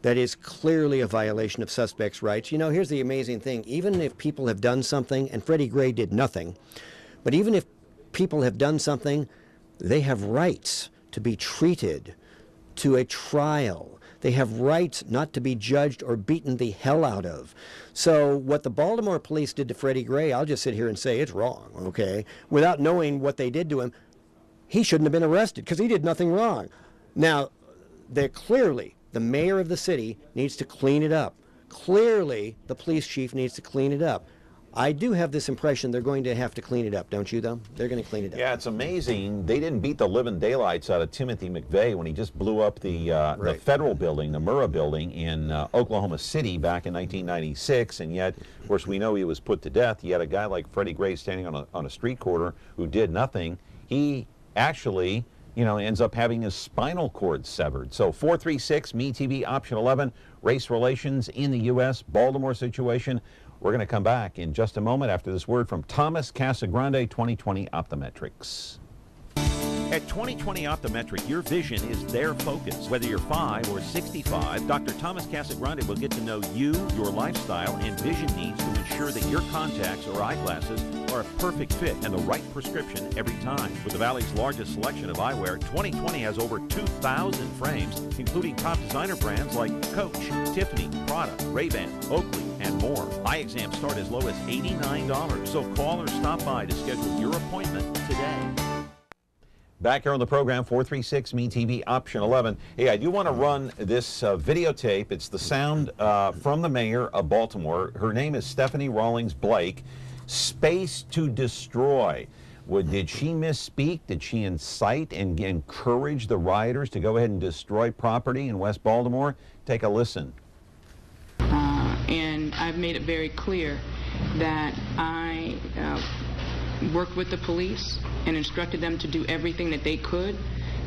That is clearly a violation of suspects' rights. You know, here's the amazing thing. Even if people have done something, and Freddie Gray did nothing, but even if people have done something, they have rights to be treated to a trial. They have rights not to be judged or beaten the hell out of. So what the Baltimore police did to Freddie Gray, I'll just sit here and say it's wrong, okay? Without knowing what they did to him, he shouldn't have been arrested because he did nothing wrong. Now, they're clearly, the mayor of the city needs to clean it up. Clearly, the police chief needs to clean it up. I do have this impression they're going to have to clean it up, don't you, though? They're going to clean it up. Yeah, it's amazing. They didn't beat the living daylights out of Timothy McVeigh when he just blew up the federal building, the Murrah building in Oklahoma City back in 1996, and yet, of course, we know he was put to death. You had a guy like Freddie Gray standing on a street corner who did nothing. He actually, you know, ends up having his spinal cord severed. So 436, MeTV, option 11, race relations in the U.S., Baltimore situation. We're going to come back in just a moment after this word from Thomas Casagrande, 2020 Optometrics. At 2020 Optometric, your vision is their focus. Whether you're 5 or 65, Dr. Thomas Casagrande will get to know you, your lifestyle, and vision needs to ensure that your contacts or eyeglasses are a perfect fit and the right prescription every time. With the Valley's largest selection of eyewear, 2020 has over 2,000 frames, including top designer brands like Coach, Tiffany, Prada, Ray-Ban, Oakley, and more. Eye exams start as low as $89, so call or stop by to schedule your appointment today. Back here on the program, 436-ME-TV, option 11. Hey, I do want to run this videotape. It's the sound from the mayor of Baltimore. Her name is Stephanie Rawlings Blake. Space to destroy. Did she misspeak? Did she incite and encourage the rioters to go ahead and destroy property in West Baltimore? Take a listen. And I've made it very clear that I worked with the police and instructed them to do everything that they could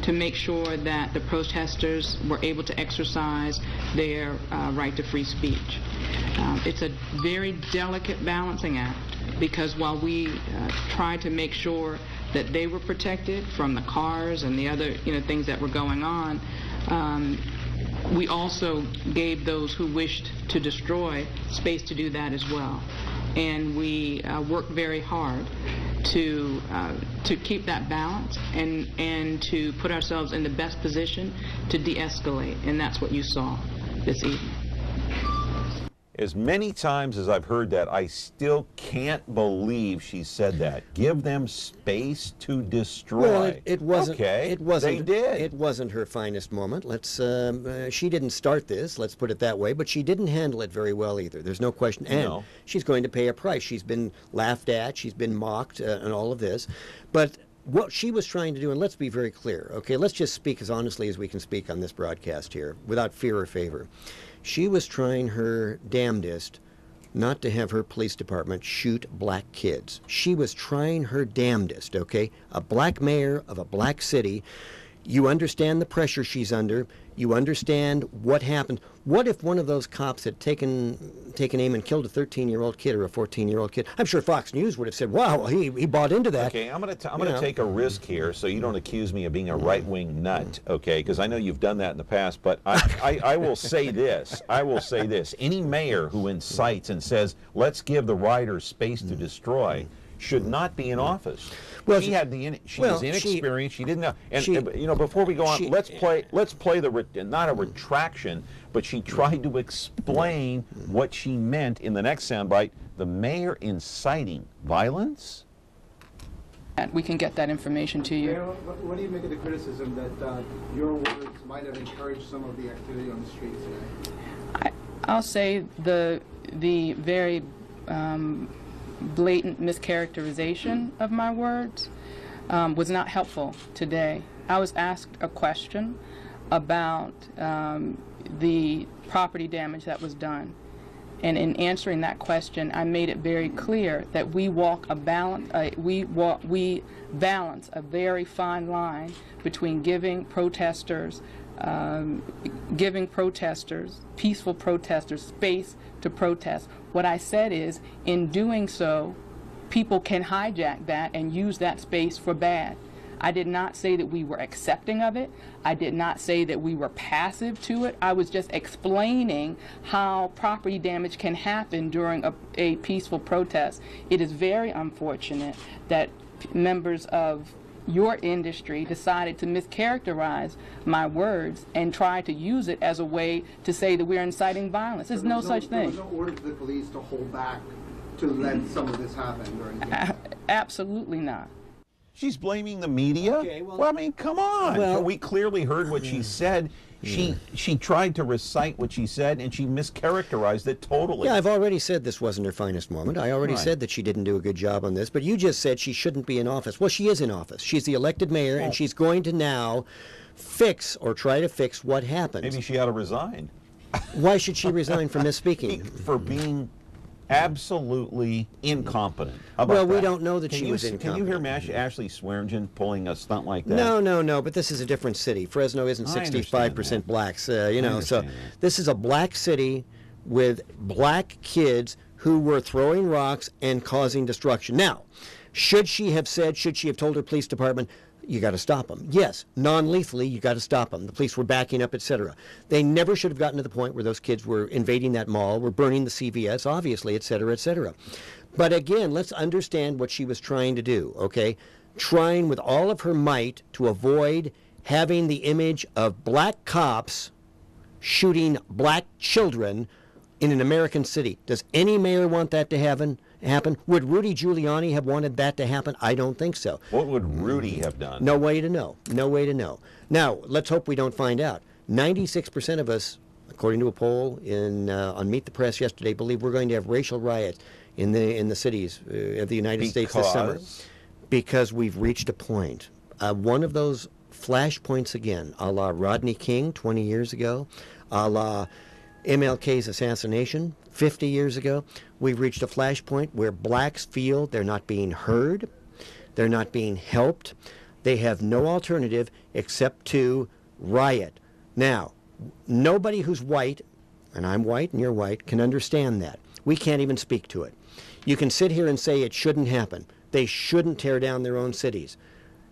to make sure that the protesters were able to exercise their right to free speech. It's a very delicate balancing act, because while we tried to make sure that they were protected from the cars and the other things that were going on, we also gave those who wished to destroy space to do that as well. And we worked very hard to keep that balance and to put ourselves in the best position to de-escalate, and that's what you saw this evening. As many times as I've heard that, I still can't believe she said that. Give them space to destroy. Well, it wasn't. Okay, it wasn't. They did. It wasn't her finest moment. Let's. She didn't start this. Let's put it that way. But she didn't handle it very well either. There's no question. And she's going to pay a price. She's been laughed at. She's been mocked, and all of this. But what she was trying to do, and let's be very clear. Okay, let's just speak as honestly as we can speak on this broadcast here, without fear or favor. She was trying her damnedest not to have her police department shoot black kids. She was trying her damnedest, okay? A black mayor of a black city. You understand the pressure she's under. You understand what happened. What if one of those cops had taken aim and killed a 13-year-old kid or a 14-year-old kid? I'm sure Fox News would have said, wow, he bought into that. Okay, I'm gonna take a risk here so you don't accuse me of being a right-wing nut, okay? Because I know you've done that in the past, but I will say this. I will say this. Any mayor who incites and says, let's give the rioters space to destroy, should not be in office. Well, she was inexperienced. She didn't know. And before we go on, let's play the not a retraction, but she tried to explain what she meant in the next soundbite. The mayor inciting violence. We can get that information to you. Mayor, what do you make of the criticism that your words might have encouraged some of the activity on the streets today? I'll say the very blatant mischaracterization of my words was not helpful today. I was asked a question about the property damage that was done, and in answering that question, I made it very clear that we balance a very fine line between giving protesters, peaceful protesters, space to protest. What I said is, in doing so, people can hijack that and use that space for bad. I did not say that we were accepting of it. I did not say that we were passive to it. I was just explaining how property damage can happen during a peaceful protest. It is very unfortunate that members of your industry decided to mischaracterize my words and try to use it as a way to say that we're inciting violence. There's no such thing. There was no order to the police to hold back to let some of this happen or anything? Absolutely not. She's blaming the media? Okay, well, I mean, come on. Well, we clearly heard what she said. She tried to recite what she said, and she mischaracterized it totally. Yeah, I've already said this wasn't her finest moment. I already said that she didn't do a good job on this, but you just said she shouldn't be in office. Well, she is in office. She's the elected mayor, and she's going to now fix or try to fix what happened. Maybe she ought to resign. Why should she resign for misspeaking? For being absolutely incompetent. Well, we don't know that she was incompetent. Can you hear Ashley Swearingen pulling a stunt like that? No, but this is a different city. Fresno isn't 65% blacks, so this is a black city with black kids who were throwing rocks and causing destruction. Now, should she have told her police department, you got to stop them. Yes, non-lethally, you got to stop them. The police were backing up, etc. They never should have gotten to the point where those kids were invading that mall, were burning the CVS, obviously, etc., etc. But again, let's understand what she was trying to do, okay? Trying with all of her might to avoid having the image of black cops shooting black children in an American city. Does any mayor want that to happen? Would Rudy Giuliani have wanted that to happen? I don't think so. What would Rudy have done? No way to know. No way to know. Now, let's hope we don't find out. 96% of us, according to a poll on Meet the Press yesterday, believe we're going to have racial riots in the cities of the United States this summer. Because we've reached a point. One of those flashpoints again, a la Rodney King 20 years ago, a la MLK's assassination 50 years ago, we've reached a flashpoint where blacks feel they're not being heard, they're not being helped, they have no alternative except to riot. Now, nobody who's white, and I'm white and you're white, can understand that. We can't even speak to it. You can sit here and say it shouldn't happen. They shouldn't tear down their own cities.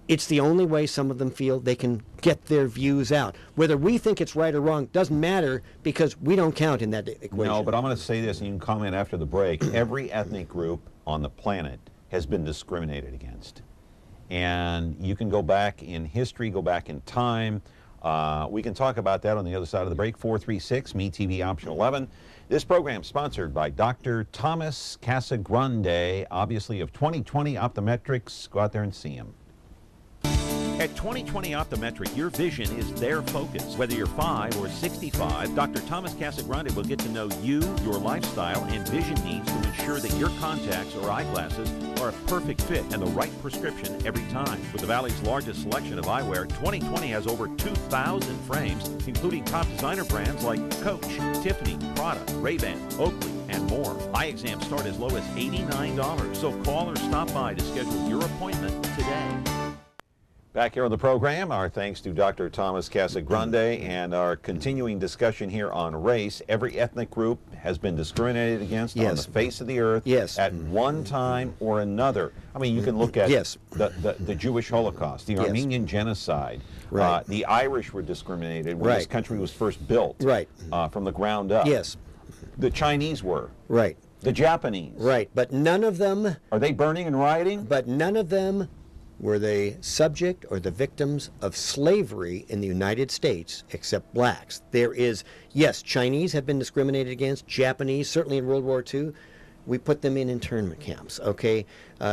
It's the only way some of them feel they can get their views out. Whether we think it's right or wrong doesn't matter because we don't count in that equation. No, but I'm going to say this, and you can comment after the break. Every ethnic group on the planet has been discriminated against. And you can go back in history, go back in time. We can talk about that on the other side of the break. 436, MeTV Option 11. This program sponsored by Dr. Thomas Casagrande, obviously of 2020 Optometrics. Go out there and see him. At 2020 Optometric, your vision is their focus. Whether you're 5 or 65, Dr. Thomas Casagrande will get to know you, your lifestyle, and vision needs to ensure that your contacts or eyeglasses are a perfect fit and the right prescription every time. With the Valley's largest selection of eyewear, 2020 has over 2,000 frames, including top designer brands like Coach, Tiffany, Prada, Ray-Ban, Oakley, and more. Eye exams start as low as $89, so call or stop by to schedule your appointment today. Back here on the program, our thanks to Dr. Thomas Casagrande and our continuing discussion here on race. Every ethnic group has been discriminated against on the face of the earth at one time or another. I mean, you can look at the Jewish Holocaust, the Armenian genocide. The Irish were discriminated when this country was first built from the ground up. The Chinese were. The Japanese. But none of them... Are they burning and rioting? But none of them were they subject or the victims of slavery in the United States except blacks. There is, yes, Chinese have been discriminated against, Japanese, certainly in World War II. We put them in internment camps, okay?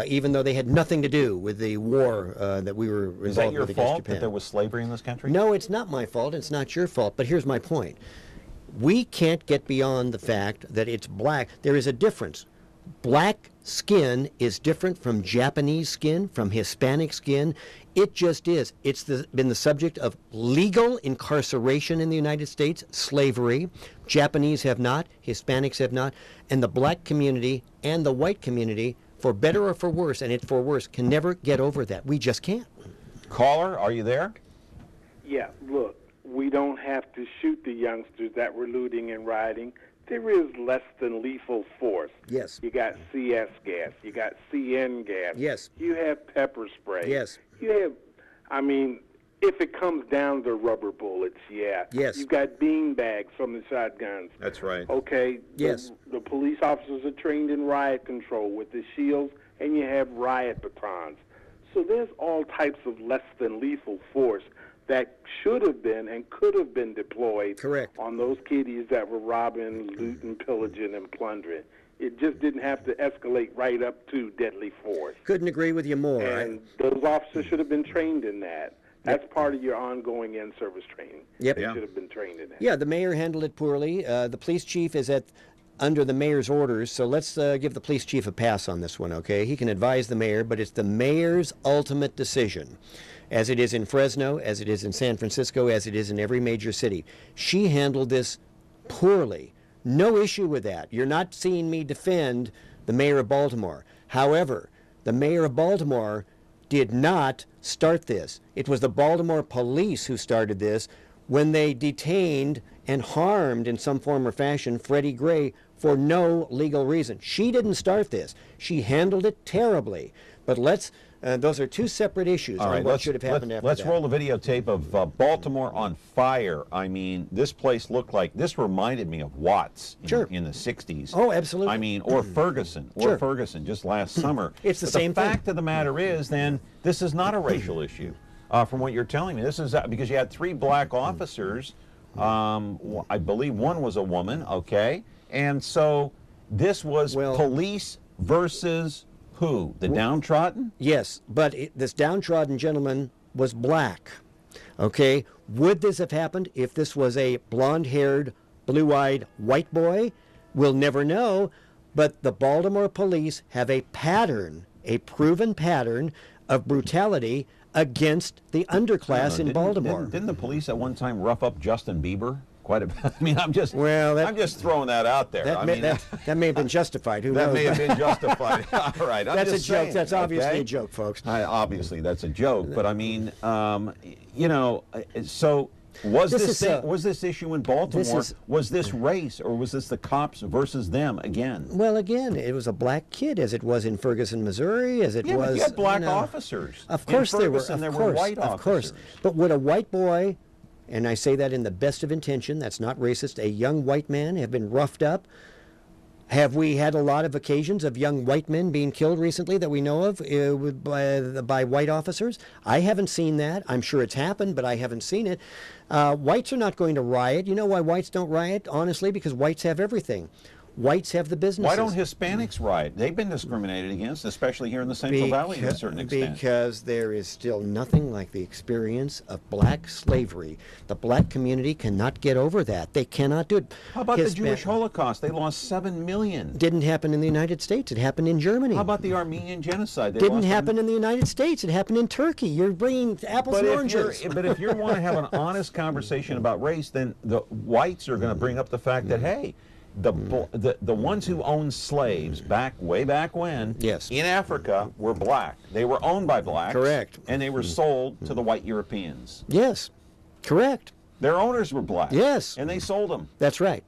Even though they had nothing to do with the war that we were involved with against Japan. Is that your fault that there was slavery in this country? No, it's not my fault. It's not your fault. But here's my point. We can't get beyond the fact that it's black. There is a difference. Black skin is different from Japanese skin, from Hispanic skin. It just is. It's been the subject of legal incarceration in the United States, slavery. Japanese have not, Hispanics have not, and the black community and the white community, for better or for worse, and it's for worse, can never get over that. We just can't. Caller, are you there? Yeah, look, we don't have to shoot the youngsters that were looting and rioting. There is less than lethal force. Yes. You got CS gas. You got CN gas. Yes. You have pepper spray. Yes. You have, I mean, if it comes down to rubber bullets, yeah. Yes. You've got bean bags from the shotguns. That's right. Okay. Yes. The police officers are trained in riot control with the shields, and you have riot batons. So there's all types of less than lethal force that should have been and could have been deployed on those kiddies that were robbing, looting, pillaging, and plundering. It just didn't have to escalate right up to deadly force. Couldn't agree with you more. And those officers should have been trained in that. That's part of your ongoing in-service training. Yep. They should have been trained in that. Yeah, the mayor handled it poorly. The police chief is under the mayor's orders, so let's give the police chief a pass on this one, okay? He can advise the mayor, but it's the mayor's ultimate decision, as it is in Fresno, as it is in San Francisco, as it is in every major city. She handled this poorly. No issue with that. You're not seeing me defend the mayor of Baltimore. However, the mayor of Baltimore did not start this. It was the Baltimore police who started this when they detained and harmed in some form or fashion Freddie Gray for no legal reason. She didn't start this. She handled it terribly. But those are two separate issues on what should have happened after that. Let's roll the videotape of Baltimore on fire. I mean, this place looked like, this reminded me of Watts in the 60s. Oh, absolutely. I mean, or Ferguson, Ferguson just last summer. It's the same thing. The fact of the matter is, then, this is not a racial issue. From what you're telling me, this is because you had 3 black officers. I believe one was a woman, okay? And so this was police versus who? The downtrodden? Yes, but this downtrodden gentleman was black. Okay? Would this have happened if this was a blonde-haired, blue-eyed white boy? We'll never know. But the Baltimore police have a pattern, a proven pattern of brutality against the underclass in Baltimore. Didn't the police at one time rough up Justin Bieber? Quite a bit. I mean, I'm just throwing that out there. That may have been justified. Who knows? That may have been justified. All right. That's a joke. That's obviously a joke, folks. Obviously, that's a joke. But I mean, you know, so was this issue in Baltimore? Was this race, or was this the cops versus them again? Well, again, it was a black kid, as it was in Ferguson, Missouri, as it was. But you had black officers. Of course there were. There were white officers. Of course. But would a white boy, and I say that in the best of intention, that's not racist, a young white man have been roughed up? Have we had a lot of occasions of young white men being killed recently that we know of by white officers? I haven't seen that. I'm sure it's happened, but I haven't seen it. Whites are not going to riot. You know why whites don't riot? Honestly, because whites have everything. Whites have the businesses. Why don't Hispanics riot? They've been discriminated against, especially here in the Central Valley to a certain extent. Because there is still nothing like the experience of black slavery. The black community cannot get over that. They cannot do it. How about the Jewish Holocaust? They lost 7 million. Didn't happen in the United States. It happened in Germany. How about the Armenian genocide? Didn't happen in the United States. It happened in Turkey. You're bringing apples and oranges. But if you want to have an honest conversation about race, then the whites are going to bring up the fact that, hey, the ones who owned slaves way back when in Africa were black. They were owned by blacks. Correct. And they were sold to the white Europeans. Yes. Correct. Their owners were black. Yes. And they sold them. That's right.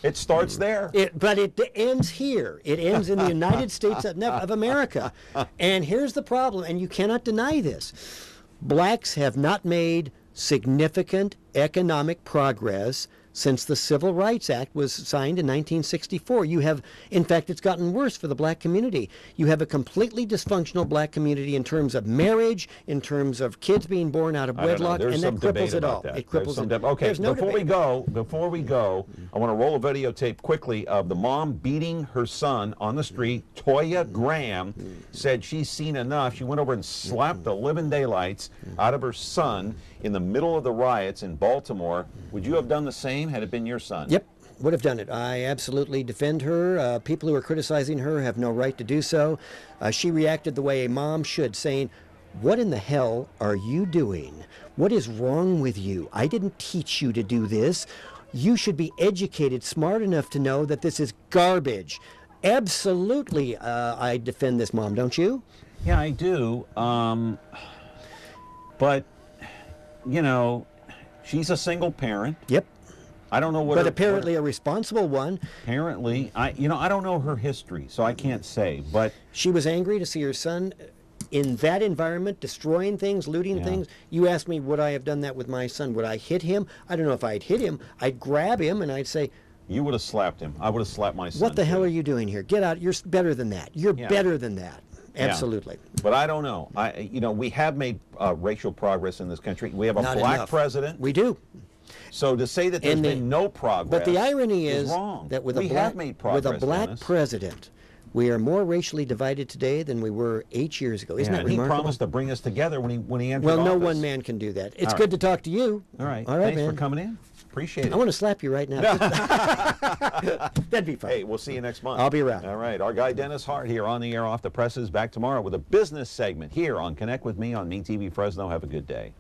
It starts there. But it ends here. It ends in the United States of America. And here's the problem, and you cannot deny this. Blacks have not made significant economic progress since the Civil Rights Act was signed in 1964. You have, in fact, it's gotten worse for the black community. You have a completely dysfunctional black community in terms of marriage, in terms of kids being born out of wedlock, and that cripples it all. It cripples it. Okay, before we go, I want to roll a videotape quickly of the mom beating her son on the street. Toya Graham said she's seen enough. She went over and slapped the living daylights out of her son in the middle of the riots in Baltimore. Would you have done the same had it been your son? Yep, would have done it. I absolutely defend her. People who are criticizing her have no right to do so. She reacted the way a mom should, saying, "What in the hell are you doing? What is wrong with you? I didn't teach you to do this. You should be educated, smart enough to know that this is garbage." Absolutely, I defend this mom, don't you? Yeah, I do. But, you know, she's a single parent. Yep. I don't know what. But apparently a responsible one. Apparently, I don't know her history, so I can't say. But she was angry to see her son in that environment, destroying things, looting things. You asked me, would I have done that with my son? Would I hit him? I don't know if I'd hit him. I'd grab him and I'd say, you would have slapped him. I would have slapped my son. What the hell are you doing here? Get out. You're better than that. You're better than that. Absolutely. Yeah. But I don't know. We have made racial progress in this country. We have a black president. We do. So to say that there's been no progress, but the irony is wrong. That with a black president, we are more racially divided today than we were 8 years ago. Isn't that remarkable? He promised to bring us together when he entered office. Well, no one man can do that. It's good to talk to you. All right. All right, Thanks man. for coming in. Appreciate it. I want to slap you right now. That'd be fun. Hey, we'll see you next month. I'll be around. All right. Our guy Dennis Hart here on the air off the presses. Back tomorrow with a business segment here on Connect with Me on MeTV Fresno. Have a good day.